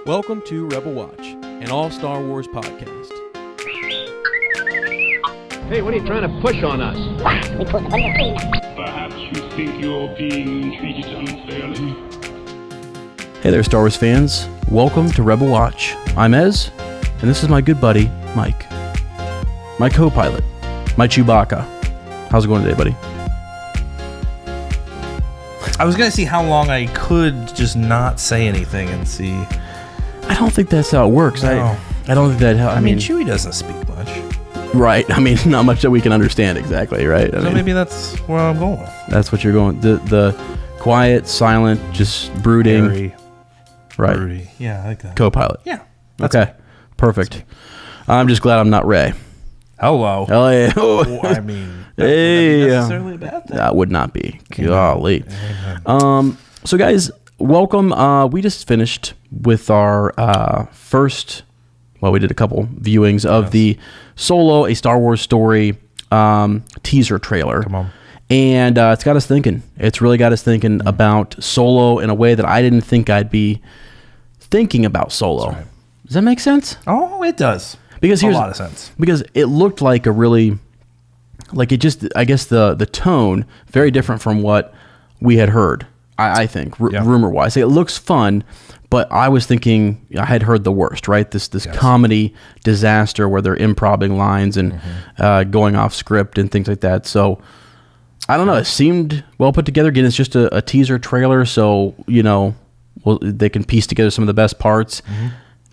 Welcome to Rebel Watch, an all Star Wars podcast. Hey, what are you trying to push on us? Perhaps you think you're being treated unfairly? Hey there, Star Wars fans. Welcome to Rebel Watch. I'm Ez, and this is my good buddy, Mike. My co-pilot, my Chewbacca. How's it going today, buddy? I was going to see how long I could just not say anything and see. I don't think that's how it works. No. I don't think that. I mean, Chewie doesn't speak much. Right. I mean, not much that we can understand exactly, right? So maybe that's where I'm going with. That's what you're going. The quiet, silent, just brooding. Very right. broody. Yeah, I like that. Co-pilot. Yeah. Okay. Perfect. I'm just glad I'm not Ray. Hello. Oh, yeah. Well, I mean, that would Hey, not be necessarily a bad thing. That would not be. Amen. Golly. Amen. So, guys, welcome. We just finished with our first. Well, we did a couple viewings of the Solo: A Star Wars Story teaser trailer. Come on. And it's got us thinking. It's really got us thinking about Solo in a way that I didn't think I'd be thinking about Solo. Right. Does that make sense? Oh, it does. Because a here's lot of sense. Because it looked like a really, like it just, I guess the tone very different from what we had heard. I think rumor wise, it looks fun, but I was thinking I had heard the worst. Right, this comedy disaster where they're improvising lines and going off script and things like that. So I don't know. It seemed well put together. Again, it's just a teaser trailer, so they can piece together some of the best parts.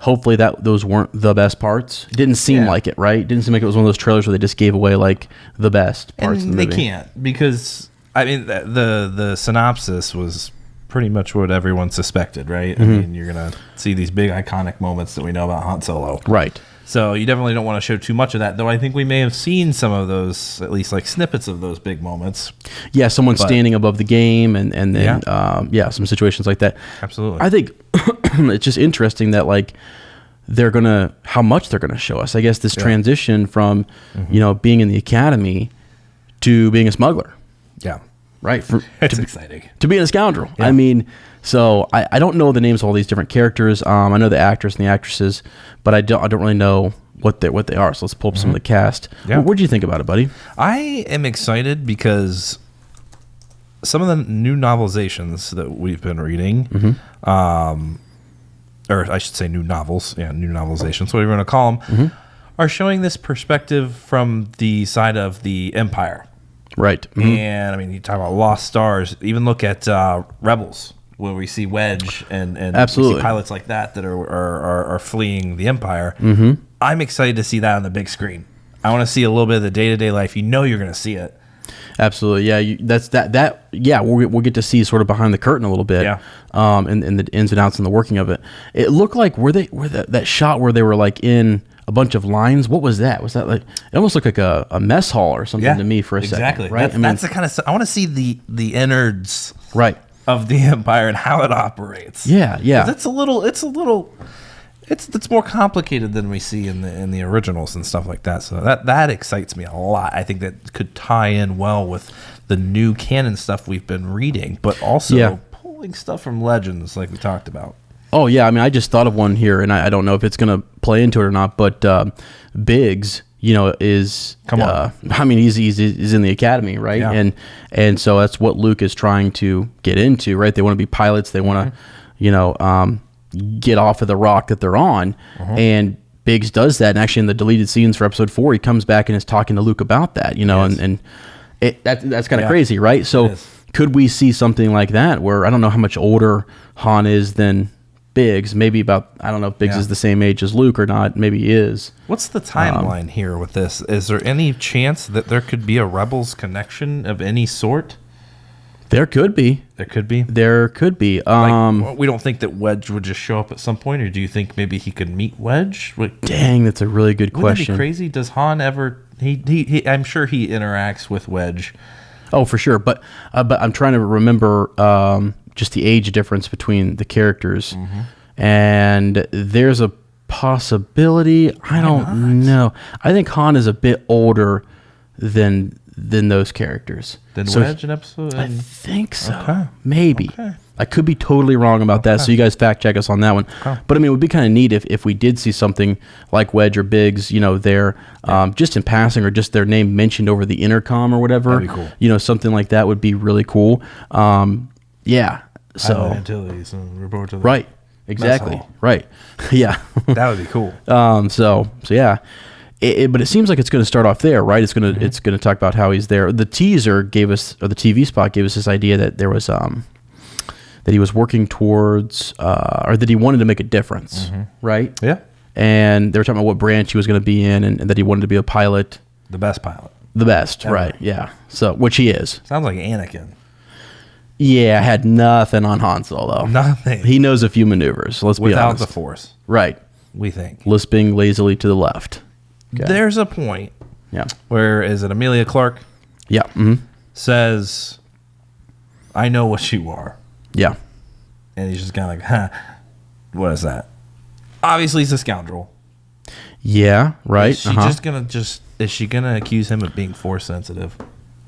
Hopefully those weren't the best parts. It didn't seem like it, right? It didn't seem like it was one of those trailers where they just gave away like the best parts of the movie. They can't, because I mean the synopsis was pretty much what everyone suspected, right? I mean, you're gonna see these big iconic moments that we know about Han Solo, Right. So you definitely don't want to show too much of that, though I think we may have seen some of those, at least like snippets of those big moments. Yeah, someone standing above the game and then some situations like that. Absolutely. I think it's just interesting that like how much they're gonna show us. I guess this transition from being in the academy to being a smuggler. Yeah. Right. It's exciting. To being a scoundrel. Yeah. I mean, so I don't know the names of all these different characters. I know the actors and the actresses, but I don't really know what they are. So let's pull up some of the cast. Yeah. What did you think about it, buddy? I am excited because some of the new novelizations that we've been reading, or I should say new novels, new novelizations, whatever you want to call them, are showing this perspective from the side of the Empire. Right. And I mean, you talk about Lost Stars. Even look at Rebels, where we see Wedge and Absolutely. we see pilots like that are fleeing the Empire. I'm excited to see that on the big screen. I want to see a little bit of the day-to-day life. You're going to see it. Absolutely. Yeah. We'll get to see sort of behind the curtain a little bit. Yeah. And the ins and outs and the working of it. It looked like that shot where they were like in a bunch of lines. What was that? Was that like, it almost looked like a mess hall or something to me for a second. Exactly. Right. That's the kind of stuff. I want to see the innards right. of the Empire and how it operates. Yeah. Yeah. 'Cause it's more complicated than we see in the originals and stuff like that. So that excites me a lot. I think that could tie in well with the new canon stuff we've been reading, but also pulling stuff from Legends like we talked about. Oh yeah, I mean, I just thought of one here, and I don't know if it's going to play into it or not. But Biggs, is I mean, he's in the academy, right? Yeah. And so that's what Luke is trying to get into, right? They want to be pilots. They want to, get off of the rock that they're on, and Biggs does that. And actually, in the deleted scenes for Episode 4, he comes back and is talking to Luke about that, and that's kind of crazy, right? So could we see something like that where I don't know how much older Han is than Biggs, maybe about, I don't know if Biggs is the same age as Luke or not. Maybe he is. What's the timeline here with this? Is there any chance that there could be a Rebels connection of any sort? There could be. There could be. We don't think that Wedge would just show up at some point, or do you think maybe he could meet Wedge? Dang, that's a really good question. Wouldn't that be crazy? Does Han ever? He I'm sure he interacts with Wedge. Oh, for sure. But I'm trying to remember just the age difference between the characters, and there's a possibility. I don't know. I think Han is a bit older than than those characters. Than Wedge in episode? I think so. Okay. Maybe. Okay. I could be totally wrong about that, so you guys fact check us on that one. Okay. But I mean, it would be kind of neat if we did see something like Wedge or Biggs, there, just in passing, or just their name mentioned over the intercom or whatever. That'd be cool. Something like that would be really cool. Yeah. So Antilles and report to the right, exactly, right, yeah. That would be cool. So yeah. But it seems like it's going to start off there, right? It's going to talk about how he's there. The teaser gave us, or the TV spot gave us this idea that there was that he was working towards, or that he wanted to make a difference, right? Yeah. And they were talking about what branch he was going to be in, and that he wanted to be a pilot, The best pilot. the best, Ever. right? Yeah. So which he is. Sounds like Anakin. Yeah, had nothing on Han Solo. Nothing. He knows a few maneuvers. Let's be Without honest. the Force, Right. we think. Lisping lazily to the left. Okay. There's a point Yeah. where, is it Amelia Clark Yeah. Mm-hmm. says, I know what you are. Yeah. And he's just kind of like, huh, what is that? Obviously, he's a scoundrel. Yeah. Right. Is she gonna accuse him of being Force sensitive?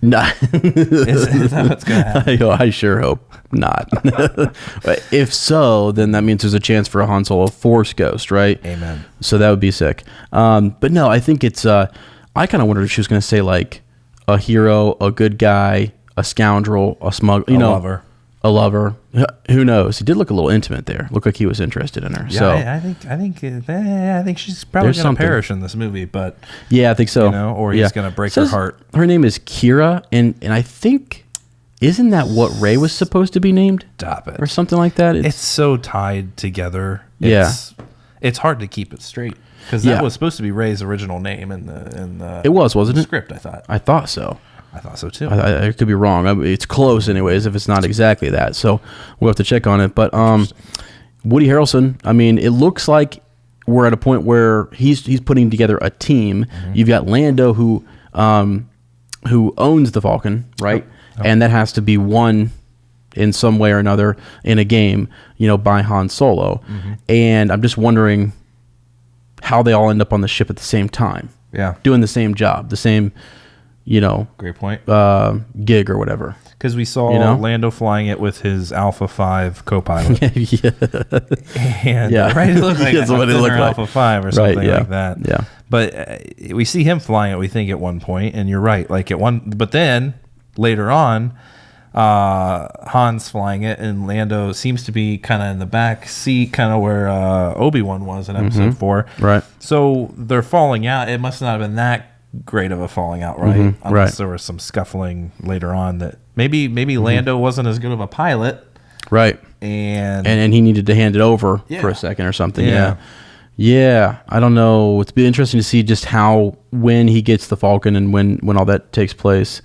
No. Is that what's gonna happen? I sure hope not. But if so, then that means there's a chance for a Han Solo Force ghost, right? Amen. So that would be sick. But no, I think it's. I kind of wondered if she was going to say like a hero, a good guy, a scoundrel, a smuggler, Lover. a lover. Who knows? He did look a little intimate there. Looked like he was interested in her. Yeah, So I think she's probably There's gonna something. perish in this movie, but yeah, I think so. or he's gonna break her Says heart. Her name is Qi'Ra, and I think isn't that what Rey was supposed to be named? Stop it. Or something like that. It's so tied together. Yeah. It's hard to keep it straight because Yeah. that was supposed to be Rey's original name in the It was, wasn't it? script. I thought so. I thought so too. I could be wrong. It's close, anyways. If it's not exactly that, so we'll have to check on it. But Woody Harrelson. I mean, it looks like we're at a point where he's putting together a team. You've got Lando who owns the Falcon, right? And that has to be won in some way or another in a game, by Han Solo. And I'm just wondering how they all end up on the ship at the same time, Yeah. doing the same job, the same, Great point. gig or whatever. Because we saw Lando flying it with his Alpha 5 co-pilot. Yeah. And, Yeah. Right? It looked like That's what it looked like. Alpha 5 or something Right, yeah. like that. Yeah. But we see him flying it, we think, at one point, and you're right. But then later on, Han's flying it, and Lando seems to be kind of in the back seat, kind of where Obi-Wan was in episode 4. Right. So they're falling out. It must not have been that great of a falling out, right? Unless right. there was some scuffling later on that maybe Lando wasn't as good of a pilot, Right. and he needed to hand it over for a second or something. Yeah. I don't know. It's been interesting to see just when he gets the Falcon and when all that takes place.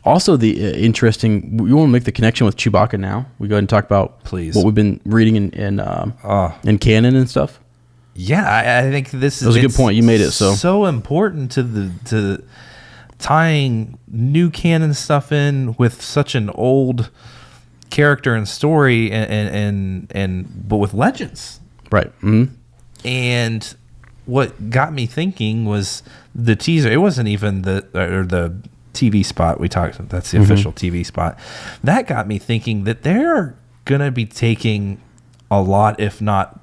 Also, the interesting. You want to make the connection with Chewbacca now? We go ahead and talk about Please. what we've been reading in canon and stuff. Yeah, I think this is That was a good point. You made it so important to tying new canon stuff in with such an old character and story, but with legends. Right. Mm-hmm. And what got me thinking was the teaser. It wasn't even the TV spot we talked about. That's the official TV spot. That got me thinking that they're gonna be taking a lot, if not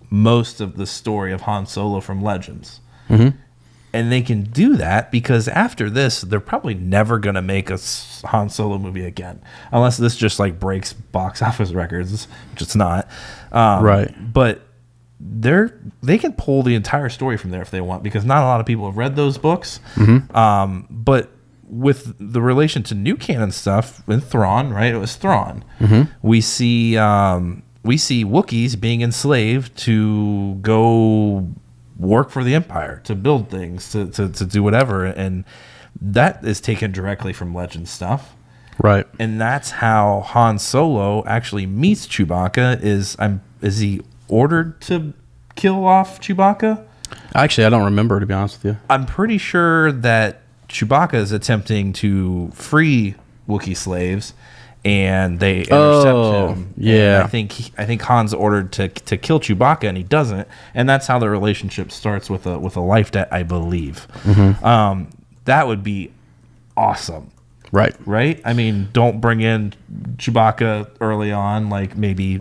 most, of the story of Han Solo from Legends. And they can do that because after this, they're probably never going to make a Han Solo movie again. Unless this just breaks box office records, which it's not. Right. But they can pull the entire story from there if they want, because not a lot of people have read those books. But with the relation to new canon stuff in Thrawn, right? It was Thrawn. We see Wookiees being enslaved to go work for the Empire, to build things, to do whatever, and that is taken directly from Legend stuff. Right. And that's how Han Solo actually meets Chewbacca. Is he ordered to kill off Chewbacca? Actually, I don't remember, to be honest with you. I'm pretty sure that Chewbacca is attempting to free Wookiee slaves, and they intercept him. Yeah. And I think Han's ordered to kill Chewbacca, and he doesn't. And that's how the relationship starts with a life debt, I believe. That would be awesome. Right. I mean, don't bring in Chewbacca early on, like maybe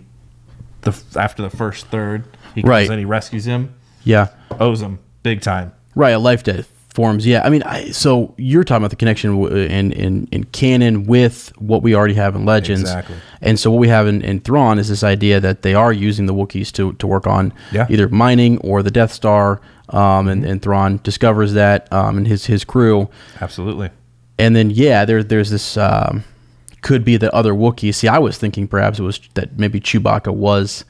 after the first third. He comes in, he rescues him. Yeah. Owes him big time. Right, a life death forms. Yeah, I mean, so you're talking about the connection in canon with what we already have in Legends. Exactly. And so what we have in Thrawn is this idea that they are using the Wookiees to work on either mining or the Death Star, and Thrawn discovers that, and his crew. Absolutely. And then, there's this, could be the other Wookiees. See, I was thinking perhaps it was that maybe Chewbacca was,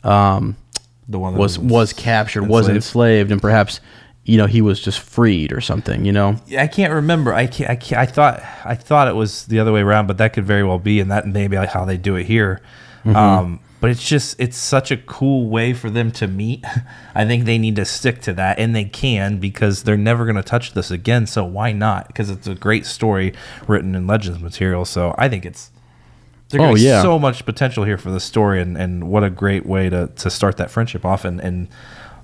the one that was captured, was enslaved, and perhaps, he was just freed or something, I can't remember. I thought it was the other way around, but that could very well be, and that may be how they do it here. But it's such a cool way for them to meet. I think they need to stick to that, and they can, because they're never going to touch this again. So why not? Because it's a great story written in Legends material. So I think there's so much potential here for the story, and what a great way to start that friendship off, and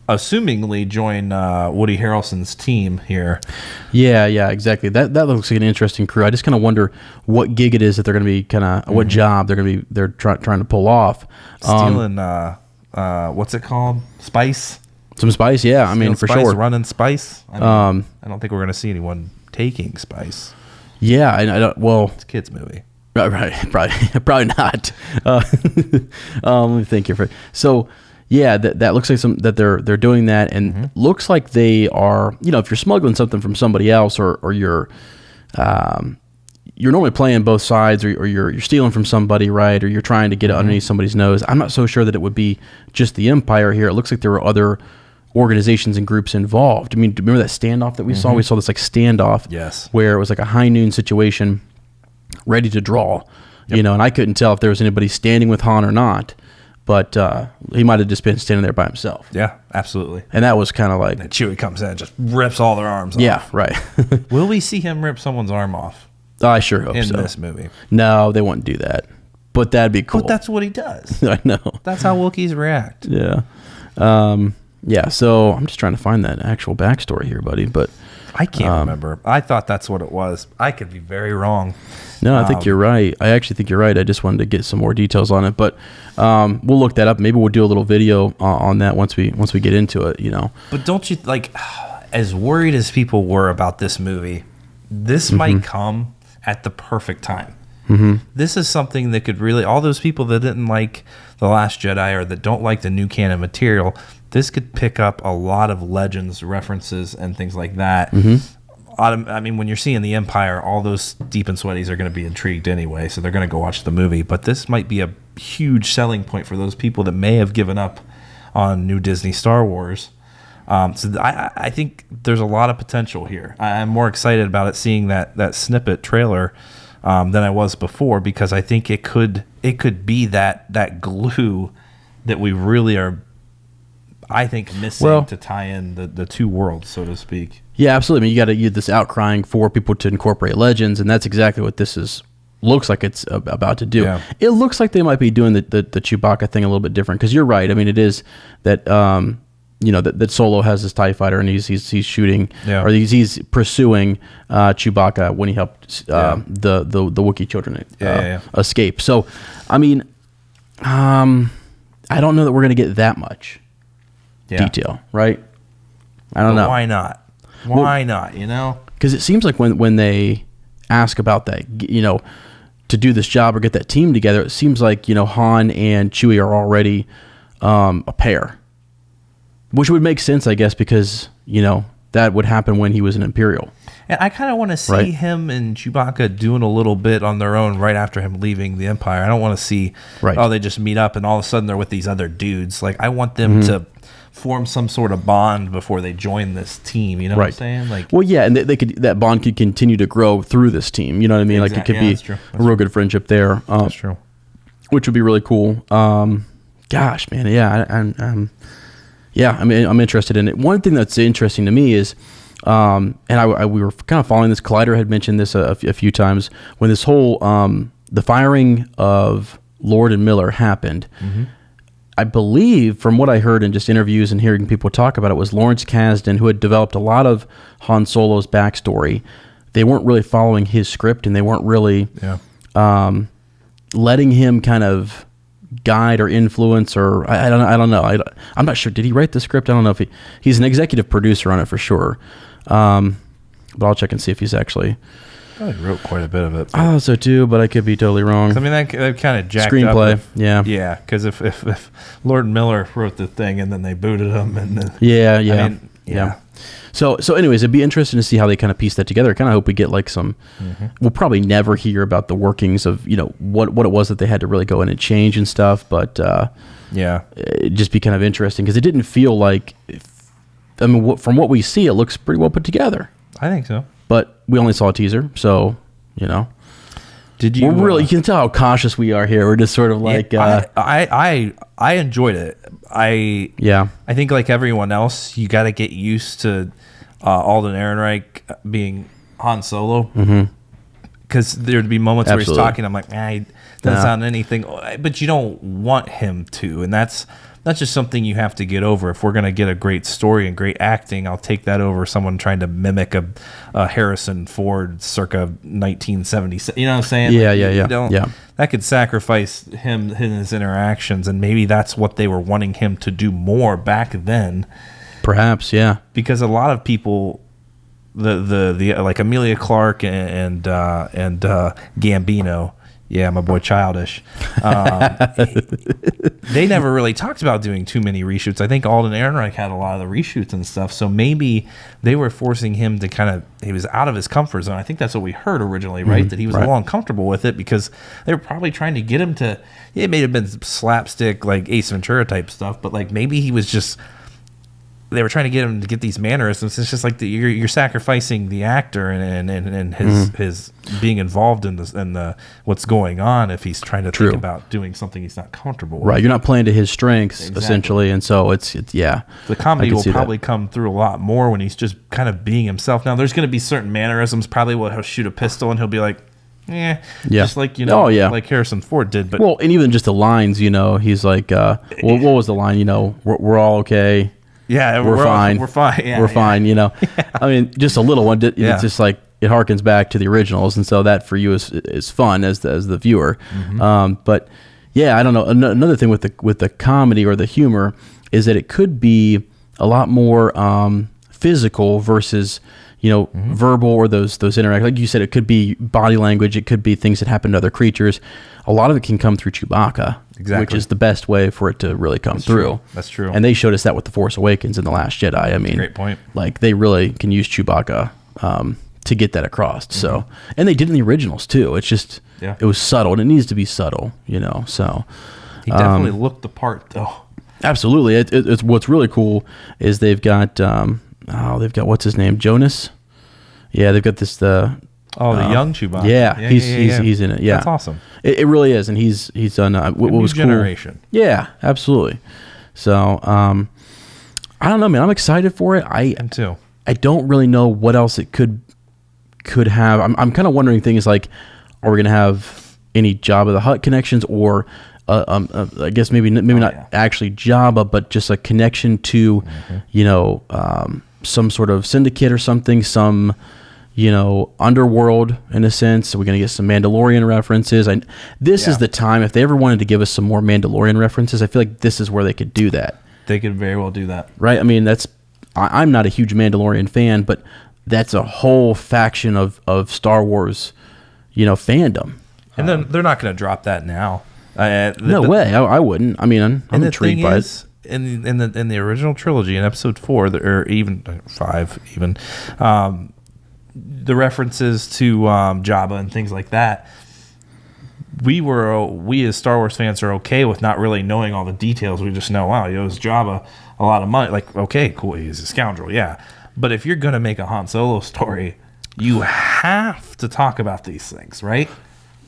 assumingly join Woody Harrelson's team here. Yeah, exactly. That looks like an interesting crew. I just kind of wonder what gig it is that they're going to be what job they're trying to pull off. Stealing what's it called? Spice. Some spice, yeah. I mean, for sure. Running spice. I don't think we're going to see anyone taking spice. Yeah, I don't. Well, it's a kids movie. Right. Probably not. Let me think here. So. Yeah, that looks like that they're doing that, and looks like they are. If you're smuggling something from somebody else, or you're normally playing both sides, or you're stealing from somebody, right? Or you're trying to get it underneath somebody's nose. I'm not so sure that it would be just the Empire here. It looks like there were other organizations and groups involved. I mean, remember that standoff that we saw? We saw this like standoff, where it was like a high noon situation, ready to draw. And I couldn't tell if there was anybody standing with Han or not. But he might have just been standing there by himself. Yeah, absolutely. And that was kind of like... And Chewie comes in and just rips all their arms off. Yeah, right. Will we see him rip someone's arm off? I sure hope so. In this movie. No, they wouldn't do that. But that'd be cool. But that's what he does. I know. That's how Wookiees react. Yeah. So I'm just trying to find that actual backstory here, buddy. But I can't remember. I thought that's what it was. I could be very wrong. No, I think you're right. I actually think you're right. I just wanted to get some more details on it, but we'll look that up. Maybe we'll do a little video on that once we get into it. But don't you as worried as people were about this movie, this might come at the perfect time. This is something that could really, all those people that didn't like The Last Jedi or that don't like the new canon material, this could pick up a lot of Legends references and things like that. I mean, when you're seeing the Empire, all those deep and sweaties are going to be intrigued anyway, so they're going to go watch the movie. But this might be a huge selling point for those people that may have given up on new Disney Star Wars. So I think there's a lot of potential here. I'm more excited about it seeing that snippet trailer than I was before, because I think it could be that glue that we really are, I think, missing to tie in the two worlds, so to speak. Yeah, absolutely. I mean, you got to use this outcrying for people to incorporate Legends, and that's exactly what this looks like it's about to do. Yeah. It looks like they might be doing the Chewbacca thing a little bit different, because you're right. I mean, it is that that Solo has this TIE fighter, and he's shooting or he's pursuing Chewbacca when he helped the Wookiee children escape. So, I mean, I don't know that we're going to get that much detail, right? I don't know. Why not? Why not? Because it seems like when they ask about that, to do this job or get that team together, it seems like Han and Chewie are already a pair, which would make sense, I guess, because that would happen when he was an Imperial. And I kind of want to see him and Chewbacca doing a little bit on their own right after him leaving the Empire. I don't want to see they just meet up and all of a sudden they're with these other dudes. Like, I want them to form some sort of bond before they join this team. You know what I'm saying? Like, well, yeah, and that bond could continue to grow through this team. You know what I mean? Like, it could be a real good friendship there. That's true. Which would be really cool. Gosh, man, I'm interested in it. One thing that's interesting to me is, and we were kind of following this. Collider had mentioned this a few times when this whole the firing of Lord and Miller happened. I believe, from what I heard in just interviews and hearing people talk about it, was Lawrence Kasdan, who had developed a lot of Han Solo's backstory, they weren't really following his script, and they weren't really letting him kind of guide or influence, or I don't know. I'm not sure. Did he write the script? I don't know if he's an executive producer on it for sure. But I'll check and see if he's actually. I wrote quite a bit of it. I thought so too, but I could be totally wrong. I mean, that kind of jacked screenplay. Up yeah. Because if Lord Miller wrote the thing and then they booted him, and then yeah. So anyways, it'd be interesting to see how they kind of piece that together. I kind of hope we get like some. We'll probably never hear about the workings of what it was that they had to really go in and change and stuff, but it'd just be kind of interesting because it didn't feel like. From what we see, it looks pretty well put together. I think so. But we only saw a teaser, so Did you? You can tell how cautious we are here. We're just sort of like. I enjoyed it. I think like everyone else, you got to get used to Alden Ehrenreich being Han Solo, because there'd be moments where he's talking. I'm like, he doesn't sound anything, but you don't want him to, and that's just something you have to get over. If we're going to get a great story and great acting, I'll take that over someone trying to mimic a Harrison Ford circa 1977. You know what I'm saying? Yeah. That could sacrifice him in his interactions, and maybe that's what they were wanting him to do more back then. Perhaps, yeah. Because a lot of people, the like Emilia Clarke and Gambino. Yeah, my boy Childish. They never really talked about doing too many reshoots. I think Alden Ehrenreich had a lot of the reshoots and stuff, so maybe they were forcing him to he was out of his comfort zone. I think that's what we heard originally, right? That he was a little uncomfortable with it because they were probably trying to get him to, it may have been slapstick, like Ace Ventura type stuff, but like maybe he was just, they were trying to get him to get these mannerisms. It's just like you're sacrificing the actor and his being involved in the what's going on if he's trying to think about doing something he's not comfortable with. Right, you're not playing to his strengths essentially, and so it's the comedy will probably come through a lot more when he's just kind of being himself. Now there's going to be certain mannerisms. Probably he'll shoot a pistol and he'll be like, just like like Harrison Ford did. But and even just the lines, he's like, what was the line? We're all okay. Yeah, we're fine. We're fine. Yeah, we're fine. I mean, just a little one. It's just like it harkens back to the originals, and so that for you is fun as the viewer. But I don't know. Another thing with the comedy or the humor is that it could be a lot more physical versus verbal, or those interact. Like you said, it could be body language. It could be things that happen to other creatures. A lot of it can come through Chewbacca, which is the best way for it to really come through. That's true. And they showed us that with The Force Awakens and The Last Jedi. I mean, great point. Like they really can use Chewbacca to get that across. So, and they did in the originals too. It's just it was subtle, and it needs to be subtle. So he definitely looked the part, though. Absolutely. It's what's really cool is they've got what's his name, Jonas. Yeah, they've got the young Chewbacca. Yeah, he's in it. Yeah, that's awesome. It really is, and he's done what was cool. Generation. Yeah, absolutely. So I don't know, man. I'm excited for it. I am too. I don't really know what else it could have. I'm kind of wondering things like, are we going to have any Jabba the Hutt connections, or I guess maybe not actually Jabba, but just a connection to some sort of syndicate or something, some underworld in a sense. So we're going to get some Mandalorian references. This is the time, if they ever wanted to give us some more Mandalorian references, I feel like this is where they could do that. They could very well do that. Right? I mean, I'm not a huge Mandalorian fan, but that's a whole faction of Star Wars, fandom. And then they're not going to drop that now. No way. I wouldn't. I mean, I'm intrigued by it. In the original trilogy, in Episode 4, or even 5, even the references to Jabba and things like that, we as Star Wars fans are okay with not really knowing all the details. We just know, wow, he owes Jabba a lot of money. Like, okay, cool, he's a scoundrel, yeah. But if you're gonna make a Han Solo story, you have to talk about these things, right?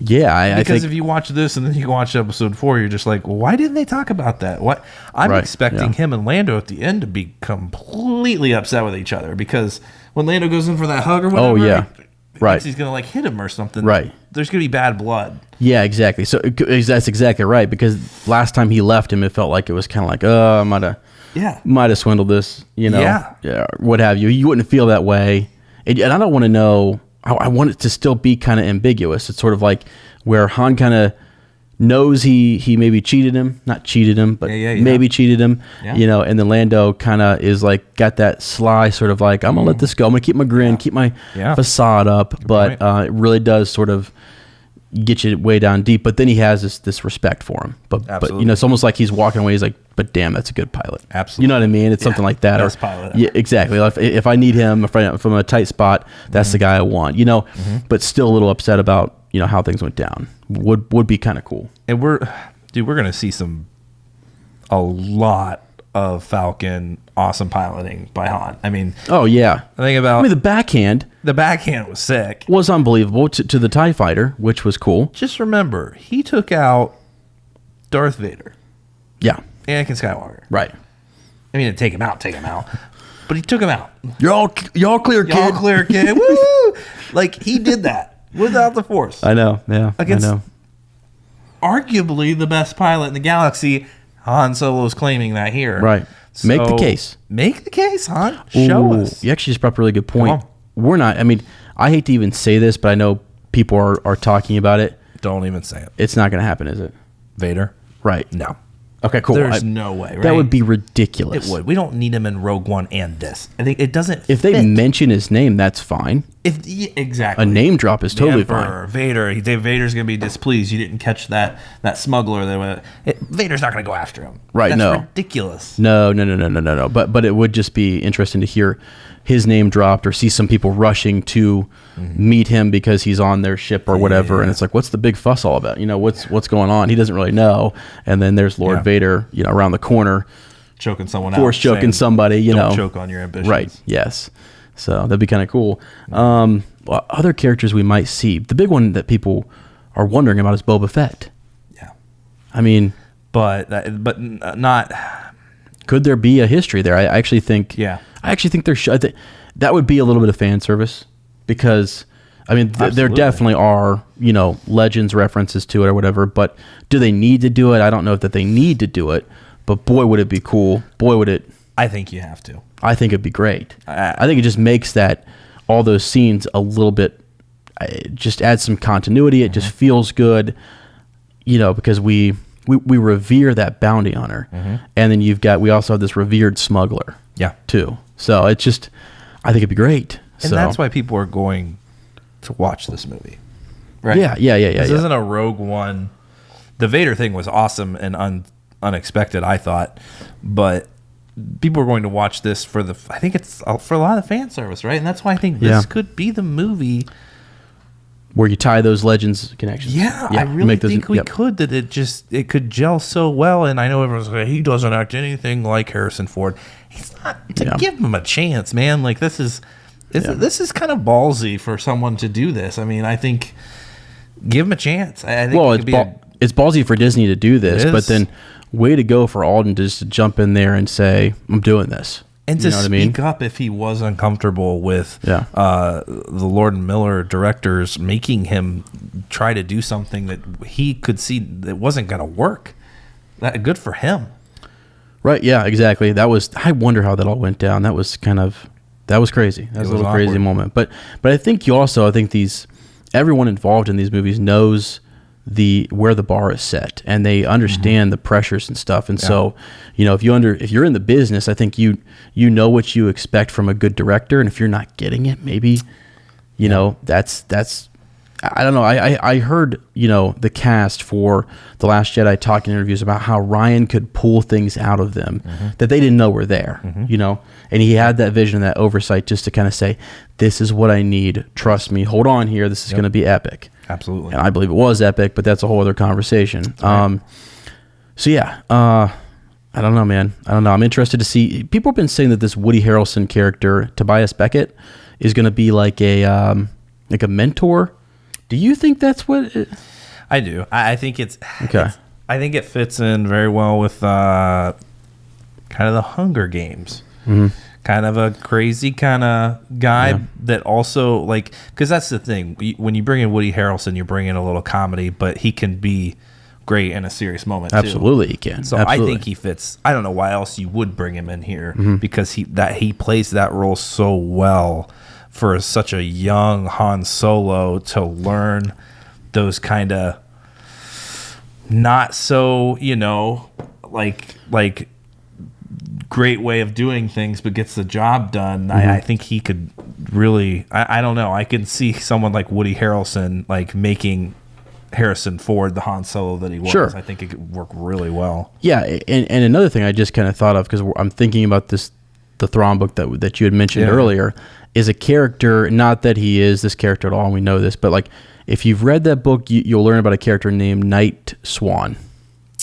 Yeah, I think, if you watch this and then you watch Episode 4, you're just like, well, why didn't they talk about that? What I'm expecting him and Lando at the end to be completely upset with each other, because when Lando goes in for that hug or whatever, he's gonna like hit him or something. Right, there's gonna be bad blood. Yeah, exactly. So that's exactly right, because last time he left him, it felt like it was kind of like, I might have swindled this, what have you. You wouldn't feel that way, and I don't want to know I want it to still be kind of ambiguous. It's sort of like where Han kind of knows he maybe cheated him, not cheated him, but maybe cheated him, you know, and then Lando kind of is like got that sly sort of like, I'm gonna let this go, I'm gonna keep my grin, keep my facade up, but it really does sort of get you way down deep. But then he has this respect for him, but you know, it's almost like he's walking away, he's like, but damn, that's a good pilot. Absolutely. You know what I mean? It's something like that. Best pilot ever. Yeah, exactly. If I need him, if I'm in a tight spot, that's the guy I want, you know, but still a little upset about, you know, how things went down. Would be kind of cool. And we're going to see a lot of Falcon awesome piloting by Han. I mean, the backhand. The backhand was sick. Was unbelievable to the TIE fighter, which was cool. Just remember, he took out Darth Vader. Yeah. Anakin Skywalker. Right. I mean, take him out. But he took him out. Y'all clear, kid. Y'all clear, kid. Woo! Like, he did that without the Force. I know. Yeah. Against I know. Arguably the best pilot in the galaxy. Han Solo's claiming that here. Right. So, make the case. Make the case, Han. Show us. You actually just brought up a really good point. We're not, I mean, I hate to even say this, but I know people are talking about it. Don't even say it. It's not going to happen, is it? Vader? Right. No. Okay, cool. There's no way, right? That would be ridiculous. It would. We don't need him in Rogue One and this. I think it doesn't If they mention his name, that's fine. Exactly. A name drop is totally fine. Vader. Vader's going to be displeased. You didn't catch that smuggler. Vader's not going to go after him. Right, That's ridiculous. No. But it would just be interesting to hear his name dropped or see some people rushing to meet him because he's on their ship or whatever. And it's like, what's the big fuss all about? You know, what's going on? He doesn't really know. And then there's Lord Vader, you know, around the corner. Choking someone Force out. choking somebody, you know. Don't choke on your ambitions. Right, yes. So that'd be kind of cool. Well, other characters we might see. The big one that people are wondering about is Boba Fett. Yeah. I mean. But not. Could there be a history there? I actually think. Yeah. I actually think there should. That would be a little bit of fan service because, I mean, there definitely are, you know, Legends references to it or whatever. But do they need to do it? I don't know that they need to do it. But boy, would it be cool. Boy, would it. I think you have to. I think it'd be great. I think it just makes all those scenes a little bit, just adds some continuity. It just feels good, you know, because we revere that bounty hunter. And then we also have this revered smuggler. Yeah. Too. So it's just, I think it'd be great. And that's why people are going to watch this movie. Right? Yeah. This isn't a Rogue One. The Vader thing was awesome and unexpected, I thought. But people are going to watch this for I think it's for a lot of fan service, right? And that's why I think this could be the movie where you tie those Legends connections. Yeah, I really think we could. That it could gel so well. And I know everyone's like, he doesn't act anything like Harrison Ford. He's not. Give him a chance, man. Like this is kind of ballsy for someone to do this. I mean, I think give him a chance. I think it's ballsy for Disney to do this, but then way to go for Alden just to jump in there and say, I'm doing this. And to speak up if he was uncomfortable with the Lord and Miller directors making him try to do something that he could see that wasn't going to work. Good for him. Right, yeah, exactly. I wonder how that all went down. That was crazy. That was a little crazy moment. But I think everyone involved in these movies knows where the bar is set, and they understand the pressures and stuff. And so, you know, if you're in the business, I think you know what you expect from a good director, and if you're not getting it, maybe, you know, that's I don't know. I heard, you know, the cast for The Last Jedi talking in interviews about how Ryan could pull things out of them that they didn't know were there, you know, and he had that vision, that oversight just to kind of say, this is what I need. Trust me. Hold on here. This is going to be epic. Absolutely. And I believe it was epic, but that's a whole other conversation. Right. I don't know, man. I don't know. I'm interested to see. People have been saying that this Woody Harrelson character, Tobias Beckett, is going to be like a mentor. Do you think that's what I do? I think it's okay. I think it fits in very well with kind of the Hunger Games. Kind of a crazy kind of guy that also, like, because that's the thing. When you bring in Woody Harrelson, you bring in a little comedy, but he can be great in a serious moment. Absolutely, too. He can. So absolutely. I think he fits. I don't know why else you would bring him in here because he plays that role so well. for such a young Han Solo to learn those kind of not so, like great way of doing things, but gets the job done. I think he could really, I don't know. I can see someone like Woody Harrelson like making Harrison Ford the Han Solo that he was. Sure. I think it could work really well. Yeah, and another thing I just kind of thought of, because I'm thinking about the Thrawn book that you had mentioned earlier, is a character, not that he is this character at all, and we know this, but like if you've read that book, you'll learn about a character named Night Swan.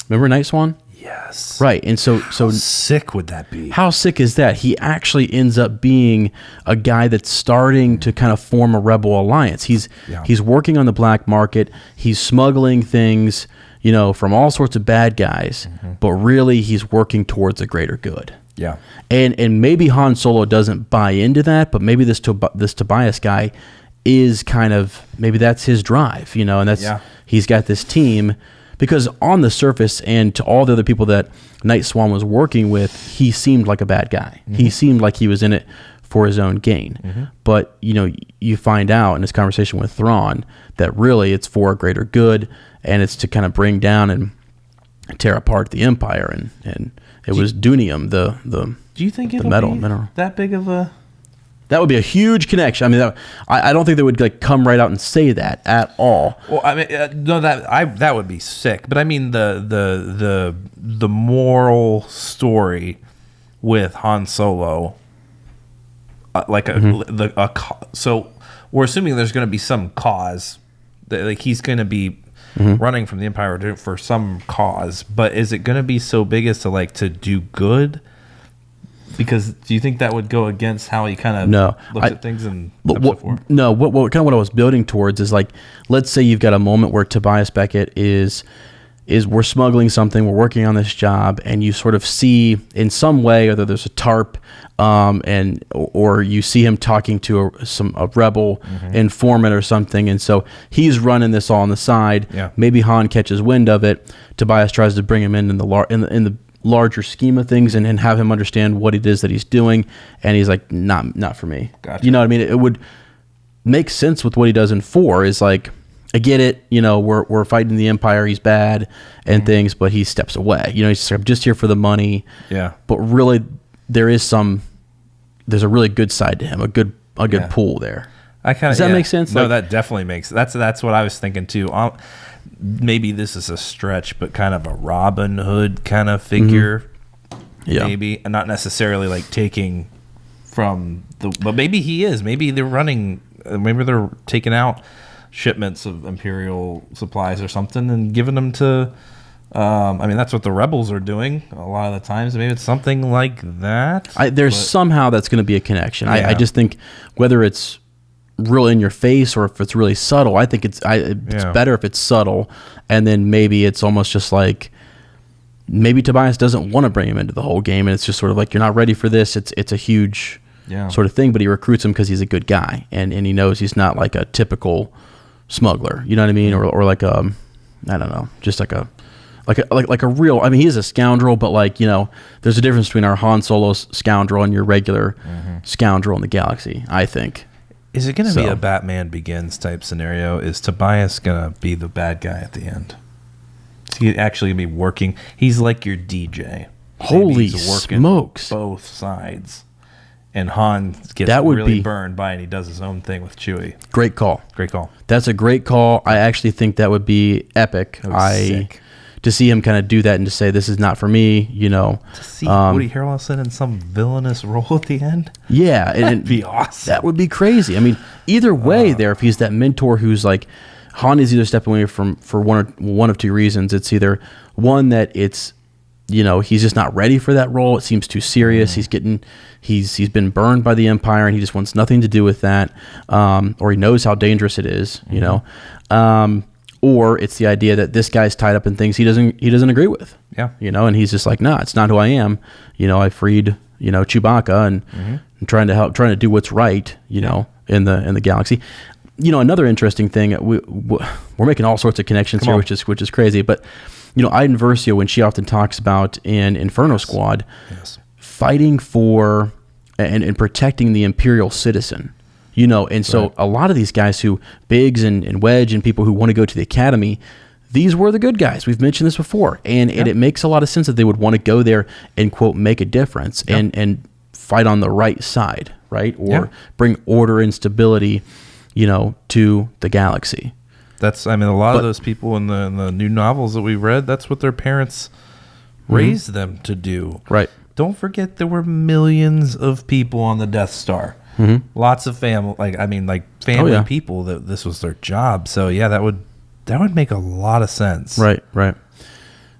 Remember Night Swan? Yes. Right, and so how sick would that be? How sick is that? He actually ends up being a guy that's starting to kind of form a rebel alliance. He's working on the black market. He's smuggling things, from all sorts of bad guys, but really he's working towards a greater good. Yeah. And maybe Han Solo doesn't buy into that, but maybe this Tobias guy is kind of, maybe that's his drive, and that's he's got this team. Because on the surface, and to all the other people that Night Swan was working with, he seemed like a bad guy. He seemed like he was in it for his own gain. But, you find out in this conversation with Thrawn that really it's for a greater good, and it's to kind of bring down and tear apart the Empire. And it was Dunium, the do you think it'll metal be mineral. that big of a... That would be a huge connection. I mean, I don't think they would like come right out and say that at all. Well, I mean, no, that would be sick. But I mean, the moral story with Han Solo, so we're assuming there's going to be some cause, that, like he's going to be running from the Empire for some cause. But is it going to be so big as to do good? Because do you think that would go against how he kind of looks at things in episode 4? No, what I was building towards is like, let's say you've got a moment where Tobias Beckett is we're smuggling something, we're working on this job, and you sort of see in some way, either there's a tarp, or you see him talking to a rebel informant or something, and so he's running this all on the side. Yeah. Maybe Han catches wind of it. Tobias tries to bring him in the larger scheme of things and have him understand what it is that he's doing, and he's like, not for me. Gotcha. You know what I mean? It would make sense with what he does in 4 is like, I get it, we're fighting the Empire, he's bad and things, but he steps away. He's like, I'm just here for the money. Yeah. But really there's a really good side to him, a good pull there. Does that make sense? No, that definitely makes sense. That's what I was thinking too. Maybe this is a stretch, but kind of a Robin Hood kind of figure. Yeah. Maybe, and not necessarily like taking from but maybe he is. Maybe they're taking out shipments of Imperial supplies or something and giving them to, that's what the rebels are doing a lot of the times. Maybe it's something like that. Somehow that's going to be a connection. Yeah. I just think whether it's real in your face or if it's really subtle, I think it's better if it's subtle, and then maybe it's almost just like maybe Tobias doesn't want to bring him into the whole game, and it's just sort of like, you're not ready for this. It's a huge sort of thing, but he recruits him because he's a good guy, and he knows he's not like a typical smuggler, you know what I mean, or like I don't know, just like a real, I mean, he is a scoundrel, but there's a difference between our Han Solo scoundrel and your regular scoundrel in the galaxy, I think. Is it going to be a Batman Begins type scenario? Is Tobias going to be the bad guy at the end? Is he actually going to be working? He's like your DJ. Holy smokes. Both sides. And Han gets really burned by it, and he does his own thing with Chewie. Great call. Great call. That's a great call. I actually think that would be epic. Sick. To see him kind of do that and to say, this is not for me, To see Woody Harrelson in some villainous role at the end? Yeah. That'd be awesome. That would be crazy. I mean, either way if he's that mentor who's like, Han is either stepping away for one of two reasons. It's either one that it's, he's just not ready for that role. It seems too serious. He's been burned by the Empire and he just wants nothing to do with that. Or he knows how dangerous it is, or it's the idea that this guy's tied up in things he doesn't agree with. Yeah. And he's just like, nah, it's not who I am. I freed, Chewbacca and trying to do what's right, in the galaxy. Another interesting thing, we're making all sorts of connections here, which is crazy, but Iden Versio, when she often talks about in Inferno Squad, fighting for and protecting the Imperial citizen, And so a lot of these guys who, Biggs and Wedge and people who want to go to the academy, these were the good guys. We've mentioned this before. And it makes a lot of sense that they would want to go there and, quote, make a difference and fight on the right side, right? Or bring order and stability, to the galaxy. A lot of those people in the new novels that we read, that's what their parents raised them to do. Right. Don't forget there were millions of people on the Death Star. Lots of family, family people that this was their job. So yeah, that would make a lot of sense. Right.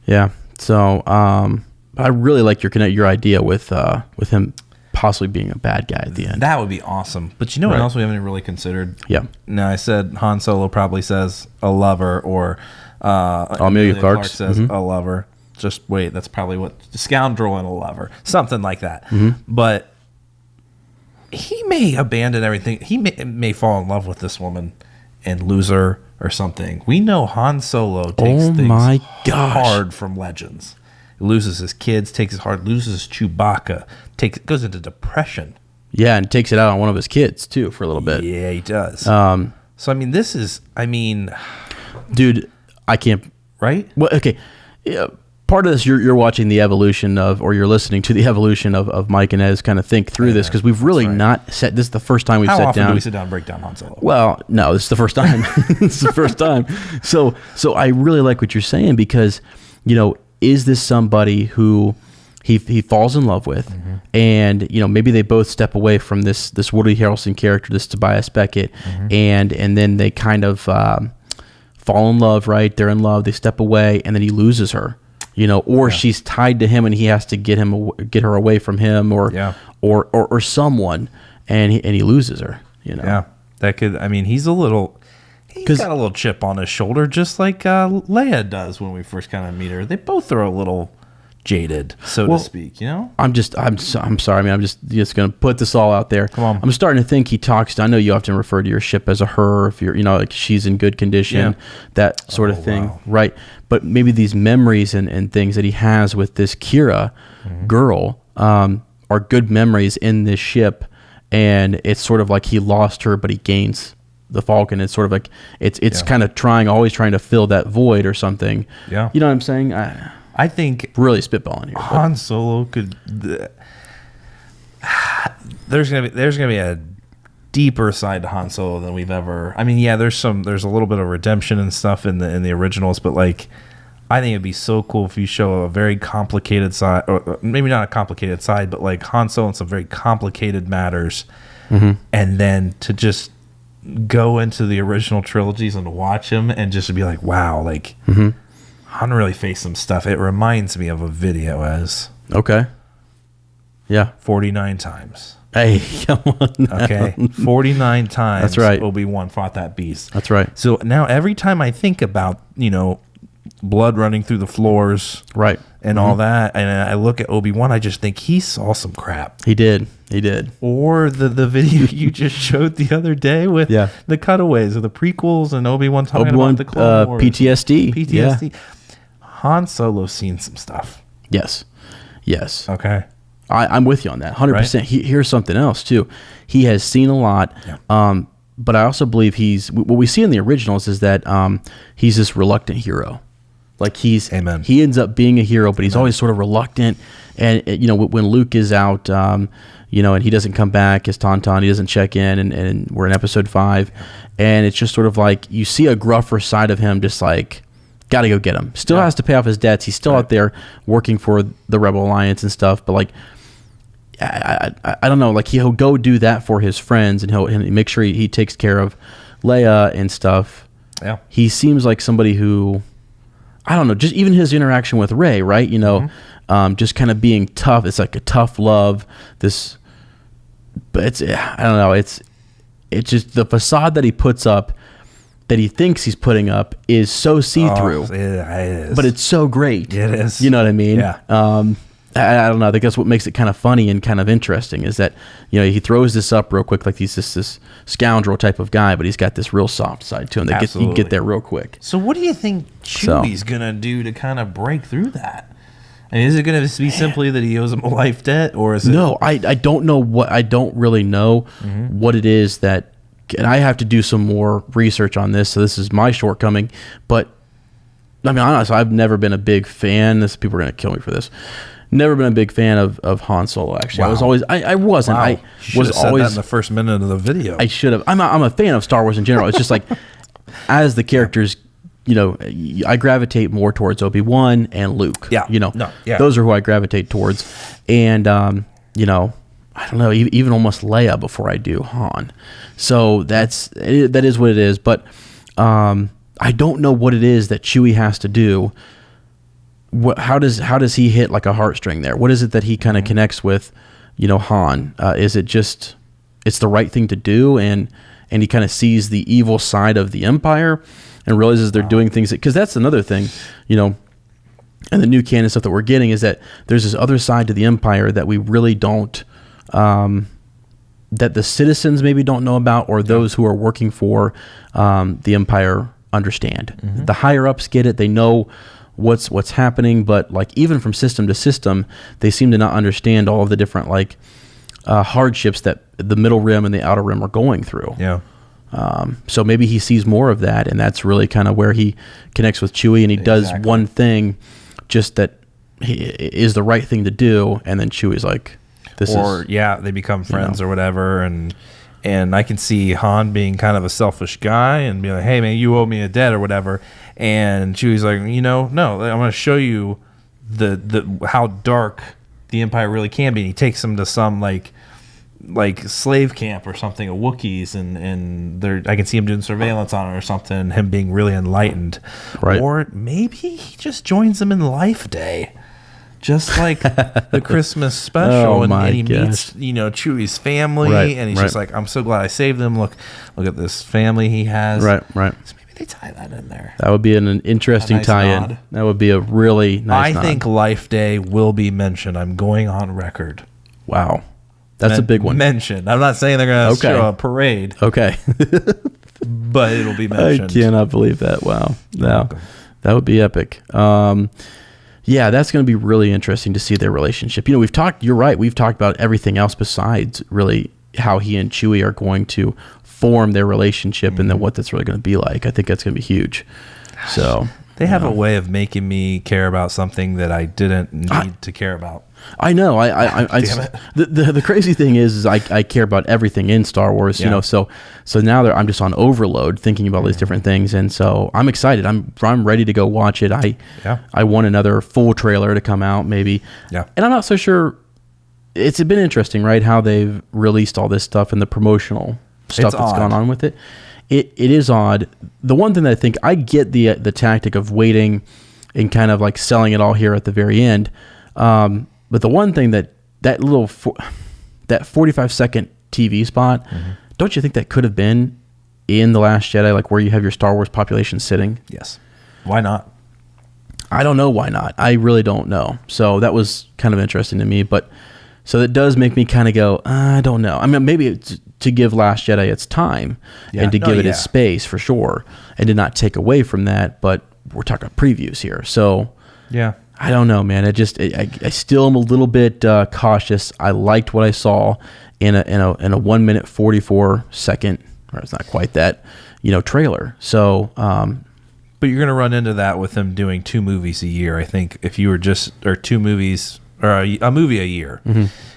Yeah. So I really like your idea with him possibly being a bad guy at the end. That would be awesome. But you know what else we haven't really considered? Yeah. Now I said Han Solo probably says a lover, or Amelia Clark says a lover. Just wait, that's probably what scoundrel and a lover, something like that. But he may abandon everything. He may fall in love with this woman and lose her or something. We know Han Solo takes things hard from Legends. He loses his kids, takes it hard, loses Chewbacca, goes into depression. Yeah, and takes it out on one of his kids too for a little bit. Yeah, he does. Dude, I can't. Right? Well, okay. Yeah, part of this, you're watching the evolution of, or you're listening to the evolution of Mike and Ez kind of think through this, because we've really not set. This is the first time we've sat down. How often do we sit down and break down Han Solo? Well, no, this is the first time. This is the first time. So I really like what you're saying, because is this somebody who he falls in love with, and maybe they both step away from this Woody Harrelson character, this Tobias Beckett, and then they kind of fall in love, right? They're in love, they step away, and then he loses her, or she's tied to him and he has to get her away from him, or someone, and he loses her. Yeah, that could. He's got a little chip on his shoulder, just like Leia does when we first kind of meet her. They both are a little jaded, so to speak. I'm sorry. I'm just going to put this all out there. Come on. I'm starting to think he talks to. I know you often refer to your ship as a her, if you're, like she's in good condition, that sort of thing, right? But maybe these memories and things that he has with this Qi'Ra girl are good memories in this ship, and it's sort of like he lost her, but he gains the Falcon. It's sort of like it's kind of always trying to fill that void or something. Yeah, you know what I'm saying? I think really spitballing here. Han Solo could. There's gonna be a deeper side to Han Solo than we've ever. There's a little bit of redemption and stuff in the originals, but I think it'd be so cool if you show a very complicated side, or maybe not a complicated side, but like Han Solo and some very complicated matters, and then to just go into the original trilogies and watch him and just be like, wow, Han really faced some stuff. It reminds me of a video as 49 times. Hey, come on now. Okay, 49 times. That's right. Obi-Wan fought that beast. That's right. So now every time I think about blood running through the floors, right, and all that, and I look at Obi-Wan, I just think he saw some crap. He did. Or the video you just showed the other day with the cutaways of the prequels and Obi-Wan talking about the Clone Wars. PTSD. Yeah. Han Solo's seen some stuff. Yes. Okay. I'm with you on that, 100%. Right? Here's something else too. He has seen a lot, but I also believe what we see in the originals is that he's this reluctant hero. Like he ends up being a hero, but he's always sort of reluctant. And when Luke is out, and he doesn't come back as Tauntaun, he doesn't check in, and we're in episode 5, and it's just sort of like you see a gruffer side of him, just like, got to go get him. Still has to pay off his debts. He's still out there working for the Rebel Alliance and stuff, but like, I don't know, like he'll go do that for his friends, and he'll make sure he takes care of Leia and stuff. Yeah, he seems like somebody who, I don't know, just even his interaction with Rey, right? Just kind of being tough. It's like a tough love. But I don't know. It's just the facade that he puts up, that he thinks he's putting up, is so see-through. It is. But it's so great. It is. You know what I mean? Yeah. I don't know. I think that's what makes it kind of funny and kind of interesting, is that he throws this up real quick, like he's just this scoundrel type of guy, but he's got this real soft side to him that you get there real quick. So what do you think Chewie's gonna do to kind of break through that? And is it going to be simply that he owes him a life debt, or is it? No, I don't know what. I don't really know what it is that. And I have to do some more research on this. So this is my shortcoming. But I mean, honestly, I've never been a big fan. People are going to kill me for this. Never been a big fan of Han Solo. Actually, Wow. I was always. I wasn't. Wow. I You was should've said always that in the first minute of the video. I should have. I'm a fan of Star Wars in general. It's just like as the characters, I gravitate more towards Obi-Wan and Luke. Yeah. Those are who I gravitate towards. And I don't know, even almost Leia before I do Han. So that is what it is. But I don't know what it is that Chewie has to do. How does he hit like a heartstring there? What is it that he kind of connects with, Han? Is it just it's the right thing to do, and he kind of sees the evil side of the Empire and realizes they're doing things because that's another thing, and the new canon stuff that we're getting is that there's this other side to the Empire that we really don't, that the citizens maybe don't know about, or those who are working for the Empire understand. The higher ups get it; they know what's happening, but like even from system to system, they seem to not understand all of the different hardships that the middle rim and the outer rim are going through. Yeah. So maybe he sees more of that, and that's really kind of where he connects with Chewie, and he does one thing just that is the right thing to do, and then Chewie's like, they become friends or whatever, and I can see Han being kind of a selfish guy and be like, hey man, you owe me a debt or whatever, and Chewie's like, no, I'm going to show you the how dark the Empire really can be, and he takes him to some like slave camp or something of Wookiees, and I can see him doing surveillance on it or something, him being really enlightened. Right. Or maybe he just joins them in Life Day, just like the Christmas special, and he meets Chewie's family, and he's just like, I'm so glad I saved them. Look at this family he has. Right. So maybe they tie that in there. That would be an interesting tie-in. Nod. That would be a really nice I think Life Day will be mentioned. I'm going on record. Wow. That's a big one. Mentioned. I'm not saying they're going to show a parade. Okay. But it'll be mentioned. I cannot believe that. Wow. No, that would be epic. Yeah, that's going to be really interesting to see their relationship. You're right. We've talked about everything else besides really how he and Chewie are going to form their relationship and then what that's really going to be like. I think that's going to be huge. So they have a way of making me care about something that I didn't need to care about. I know. Damn it. The crazy thing is I care about everything in Star Wars. So now I'm just on overload thinking about these different things, and so I'm excited. I'm ready to go watch it. I want another full trailer to come out maybe. Yeah. And I'm not so sure. It's been interesting, right? How they've released all this stuff and the promotional stuff that's gone on with it. It is odd. The one thing that I think I get the tactic of waiting and kind of like selling it all here at the very end. But the one thing that 45-second TV spot, don't you think that could have been in The Last Jedi, like where you have your Star Wars population sitting? Yes. Why not? I don't know why not. I really don't know. So that was kind of interesting to me. But so that does make me kind of go, I don't know. I mean, maybe it's to give Last Jedi its time and to give it its space for sure, and to not take away from that. But we're talking previews here, so yeah. I don't know, man. I still am a little bit cautious. I liked what I saw in a 1 minute 44 second, or it's not quite that, trailer. So, but you're gonna run into that with them doing 2 movies a year. I think if you were or 2 movies or a movie a year,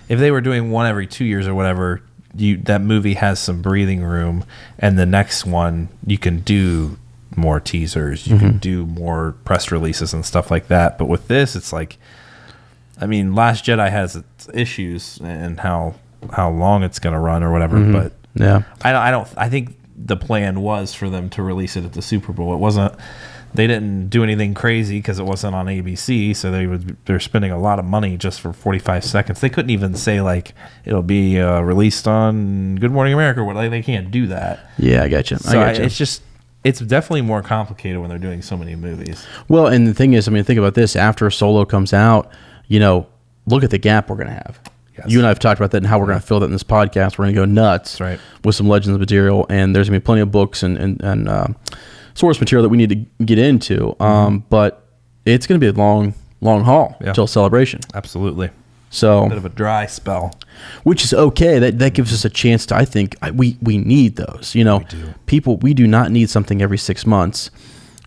if they were doing one every 2 years or whatever, that movie has some breathing room, and the next one you can do more teasers, you can do more press releases and stuff like that. But with this, it's like, I mean, Last Jedi has its issues and how long it's going to run or whatever. But yeah, I think the plan was for them to release it at the Super Bowl. It wasn't. They didn't do anything crazy because it wasn't on ABC, so they're spending a lot of money just for 45 seconds. They couldn't even say like it'll be released on Good Morning America. They can't do that. Yeah, I got you. It's definitely more complicated when they're doing so many movies. Well, and the thing is, I mean, think about this. After Solo comes out, look at the gap we're going to have. Yes. You and I have talked about that and how we're going to fill that in this podcast. We're going to go nuts with some Legends material, and there's going to be plenty of books and source material that we need to get into. But it's going to be a long long haul until Celebration. Absolutely. So Bit of a dry spell. which is okay. That gives us a chance to, I think, we need those. You know, we do not need something every 6 months.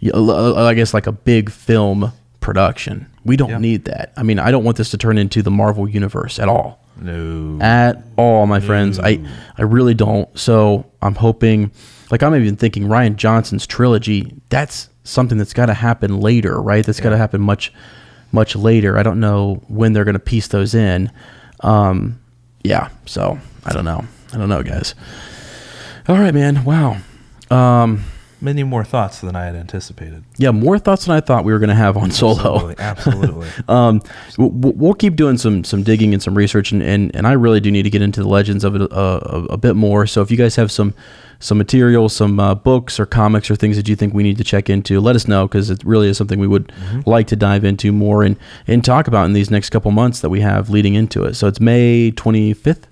I guess like a big film production. We don't need that. I mean, I don't want this to turn into the Marvel universe at all. No. At all, my friends. I really don't. So I'm hoping, like I'm even thinking Rian Johnson's trilogy, that's something that's got to happen later, right? That's got to happen much later. I don't know when they're going to piece those in. So I don't know, guys. All right, man. Wow. Many more thoughts than I had anticipated. Yeah, more thoughts than I thought we were going to have on Solo. Absolutely. We'll keep doing some digging and some research, and I really do need to get into the legends of it a bit more. So if you guys have some material, some books or comics or things that you think we need to check into, let us know, because it really is something we would like to dive into more and talk about in these next couple months that we have leading into it. So it's May 25th.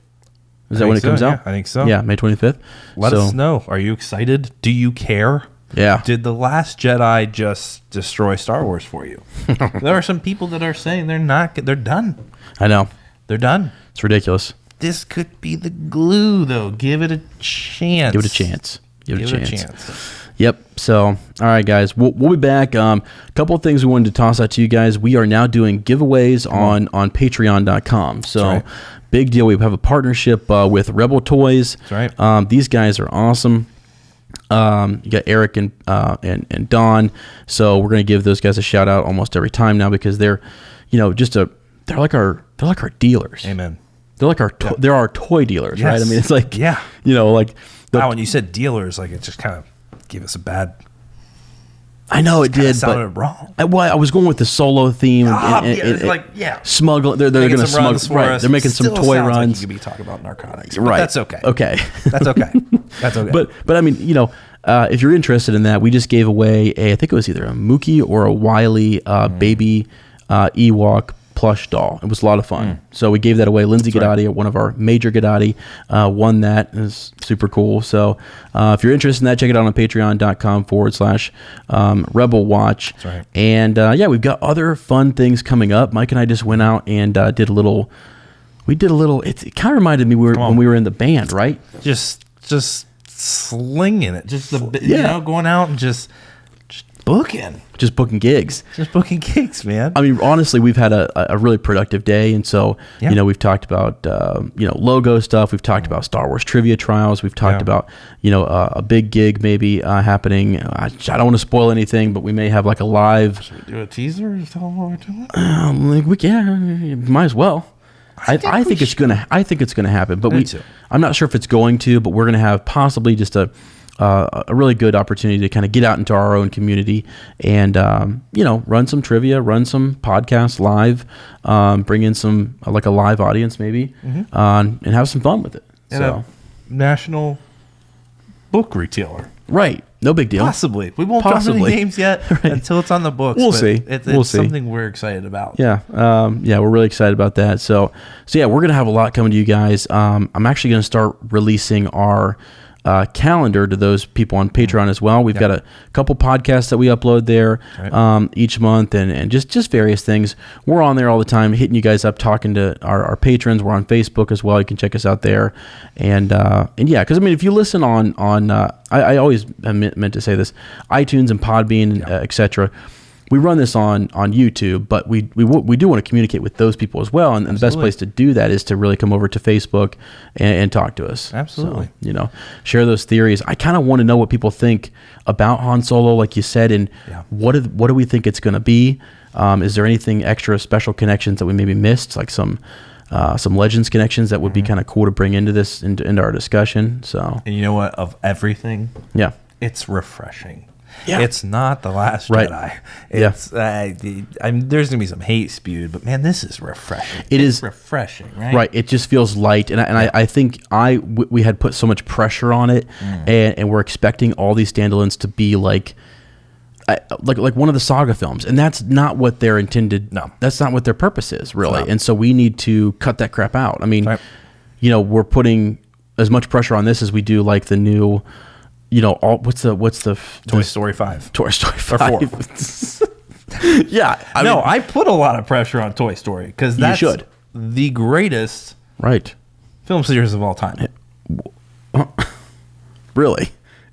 Is that when it comes out? I think so. Yeah, May 25th. Let us know. Are you excited? Do you care? Yeah. Did The Last Jedi just destroy Star Wars for you? There are some people that are saying they're done. I know. They're done. It's ridiculous. This could be the glue, though. Give it a chance. Give it a chance. Give it a chance. Yep. So, all right, guys, we'll be back. A couple of things we wanted to toss out to you guys. We are now doing giveaways on Patreon.com. So, big deal. We have a partnership with Rebel Toys. That's right. These guys are awesome. You got Eric and Don. So we're gonna give those guys a shout out almost every time now, because they're, they're like our dealers. Amen. They're like they're our toy dealers, right? I mean, it's like, wow, when you said dealers, like, it just kind of gave us a bad. I know it did, sounded wrong. I was going with the Solo theme. Smuggle. They're going to smuggle. Right. They're making some toy runs. Like you could be talking about narcotics. Right. That's okay. Okay. That's okay. That's okay. But I mean, if you're interested in that, we just gave away I think it was either a Mookie or a Wily baby Ewok plush doll. It was a lot of fun. So we gave that away. Lindsay Gadati, one of our major Gadati, won that. It was super cool. So if you're interested in that, check it out on patreon.com/Rebel Watch. That's right. And we've got other fun things coming up. Mike and I just went out and did a little, it kind of reminded me when we were in the band, right? Just slinging it. Just going out and just booking. Just booking gigs. Just booking gigs, man. I mean, honestly, we've had a really productive day. And so, we've talked about, logo stuff. We've talked about Star Wars trivia trials. We've talked about, a big gig maybe happening. I don't want to spoil anything, but we may have like a live. Should we do a teaser? Is that what we're doing? Might as well. I think it's gonna happen, but I'm not sure if it's going to, but we're gonna have possibly just a really good opportunity to kind of get out into our own community and run some trivia, run some podcasts live, bring in some like a live audience maybe, and have some fun with it. So, national book retailer. Right. No big deal. Possibly. We won't drop any names yet until it's on the books. We'll see. It's something we're excited about. Yeah. We're really excited about that. So we're going to have a lot coming to you guys. I'm actually going to start releasing our calendar to those people on Patreon as well. We've got a couple podcasts that we upload there each month, and just various things. We're on there all the time, hitting you guys up, talking to our patrons. We're on Facebook as well. You can check us out there, and because I mean, if you listen on I always meant to say this, iTunes and Podbean, etc. We run this on YouTube, but we do want to communicate with those people as well. And the best place to do that is to really come over to Facebook and talk to us. Absolutely. So, share those theories. I kind of want to know what people think about Han Solo, like you said, and what do we think it's going to be? Is there anything extra special connections that we maybe missed, like some Legends connections that would be kind of cool to bring into this, into our discussion? So, and you know what? Of everything, it's refreshing. Yeah. It's not The Last Jedi. It's there's gonna be some hate spewed, but man, this is refreshing. It's refreshing, right? Right. It just feels light, and I think we had put so much pressure on it, and we're expecting all these standalones to be like one of the saga films, and that's not what they're intended. No, that's not what their purpose is, really. And so we need to cut that crap out. I mean, we're putting as much pressure on this as we do like the new. What's the Toy Story 5? Toy Story 5. Or 4. Yeah. I put a lot of pressure on Toy Story because that's should. the greatest Right. film series of all time. Really?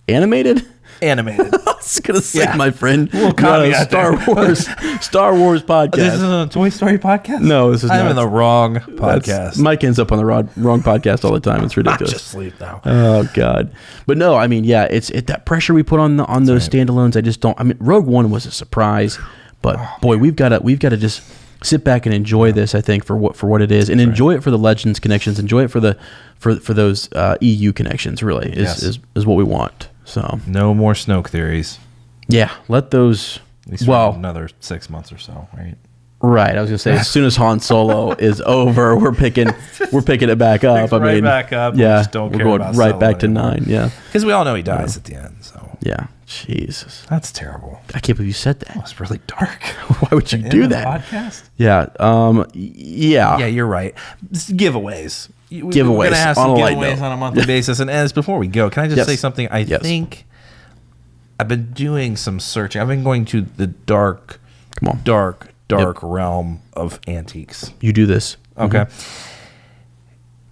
Animated? Animated. I was gonna say, Yeah. my friend, Little you're on a caveat Star Wars podcast. This is a Toy Story podcast? No, this is I'm not. in the wrong podcast. Mike ends up on the wrong podcast all the time. It's I ridiculous. just sleep now. Oh God! But no, I mean, yeah, it's that pressure we put on those standalones. I just don't. I mean, Rogue One was a surprise, but boy, we've got to just sit back and enjoy this. I think for what it is, and enjoy it for the Legends connections. Enjoy it for those EU connections. Really, is what we want. So No more Snoke theories. yeah, let those. At least for another 6 months or so, right? Right, I was gonna say as soon as Han Solo is over, we're picking it back up. Right back up. We Yeah, just don't we're care going about right Solo back anymore. to 9. Yeah, Because we all know he dies at the end. So yeah. Jesus, that's terrible. I can't believe you said that. It's really dark. Why would you End do of that? Podcast? Yeah. Yeah. Yeah, you're right. Giveaways. We're Giveaways, going to have on some a light giveaways note. on a monthly basis. And as before we go, can I just Yes. say something? I Yes. think I've been doing some searching. I've been going to the dark realm of antiques. You do this. Okay.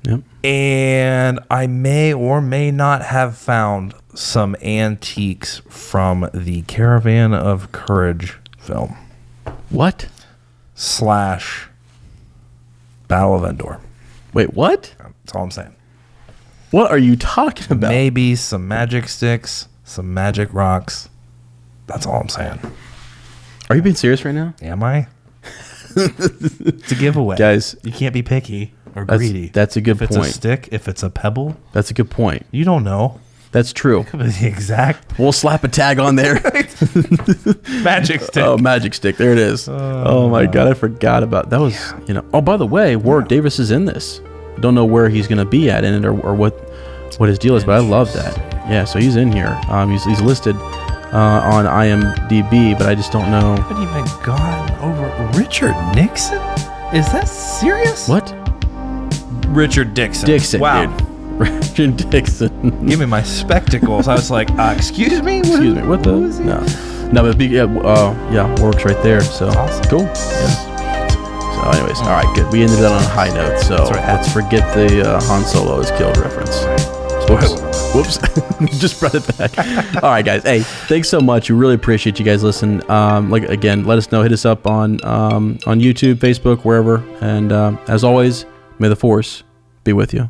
Yep. And I may or may not have found some antiques from the Caravan of Courage film What? / Battle of Endor. Wait, what? That's all I'm saying. What are you talking about? Maybe some magic sticks, some magic rocks. That's all I'm saying. Are you being serious right now? Am I? It's a giveaway. Guys, you can't be picky or greedy. that's a good if point. It's a stick, if it's a pebble, That's a good point. you don't know. That's true. Could be the exact We'll slap a tag on there. magic stick. Oh, magic stick. There it is. Oh my God, I forgot about that. Was Oh, by the way, Warwick Davis is in this. Don't know where he's gonna be at in it or what his deal is, but I love that. Yeah, so he's in here. He's listed on IMDb, but I just don't know. I haven't even gone over Richard Nixon. Is that serious? What? Richard Dixon. Dixon, Wow. dude. Richard Dixon. Give me my spectacles. I was like, excuse me? Excuse me. What the? who is he? No, but Warwick's right there. So Awesome. cool. Yeah. So, anyways, all right, good. We ended that on a high note. So right. let's forget the Han Solo is killed reference. Whoops. Just brought it back. All right, guys. Hey, thanks so much. We really appreciate you guys listening. Again, let us know. Hit us up on YouTube, Facebook, wherever. And as always, may the Force be with you.